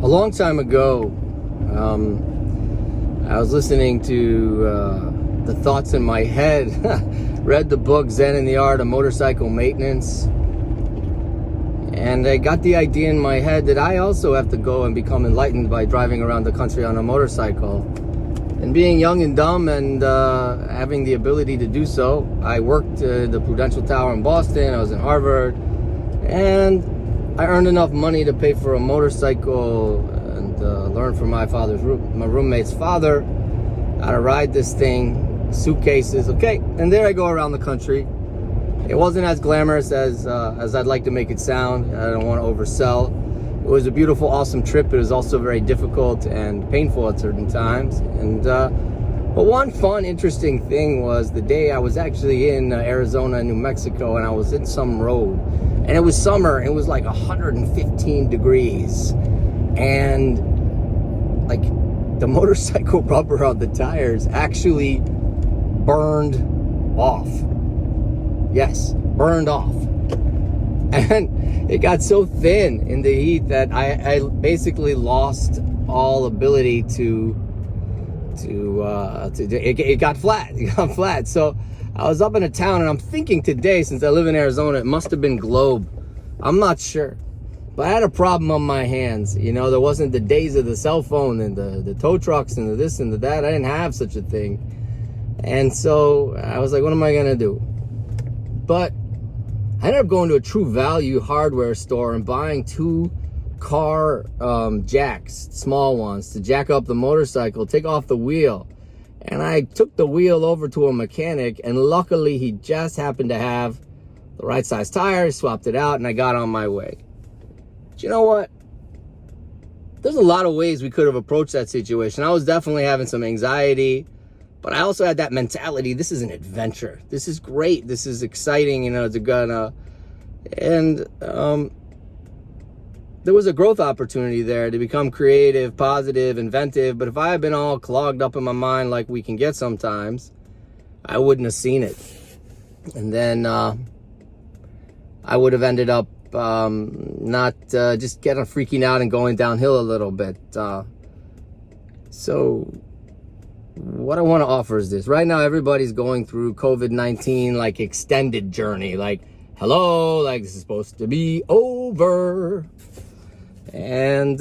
A long time ago, I was listening to the thoughts in my head, read the book Zen and the Art of Motorcycle Maintenance, and I got the idea in my head that I also have to go and become enlightened by driving around the country on a motorcycle. And being young and dumb and having the ability to do so, I worked at the Prudential Tower in Boston, I was in Harvard, and I earned enough money to pay for a motorcycle and learn from my roommate's father how to ride this thing, suitcases, okay, and there I go around the country. It wasn't as glamorous as I'd like to make it sound. I don't want to oversell. It was a beautiful, awesome trip. It was also very difficult and painful at certain times. And but one fun, interesting thing was the day I was actually in Arizona and New Mexico, and I was in some road, and it was summer. It was like 115 degrees, and like the motorcycle rubber on the tires actually burned off. Yes, burned off. And it got so thin in the heat that I basically lost all ability it got flat. It got flat. So I was up in a town, and I'm thinking today, since I live in Arizona, it must have been Globe. I'm not sure. But I had a problem on my hands. You know, there wasn't the days of the cell phone and the tow trucks and the this and the that. I didn't have such a thing. And so I was like, what am I going to do? But I ended up going to a True Value hardware store and buying 2 car jacks, small ones, to jack up the motorcycle, take off the wheel. And I took the wheel over to a mechanic, and luckily he just happened to have the right size tires, swapped it out, and I got on my way. But you know what? There's a lot of ways we could have approached that situation. I was definitely having some anxiety, but I also had that mentality, this is an adventure. This is great. This is exciting, you know, there was a growth opportunity there to become creative, positive, inventive. But if I had been all clogged up in my mind like we can get sometimes, I wouldn't have seen it. And then I would have ended up not just getting freaking out and going downhill a little bit. So what I want to offer is this. Right now, everybody's going through COVID-19 like extended journey. Like, hello, like this is supposed to be over. And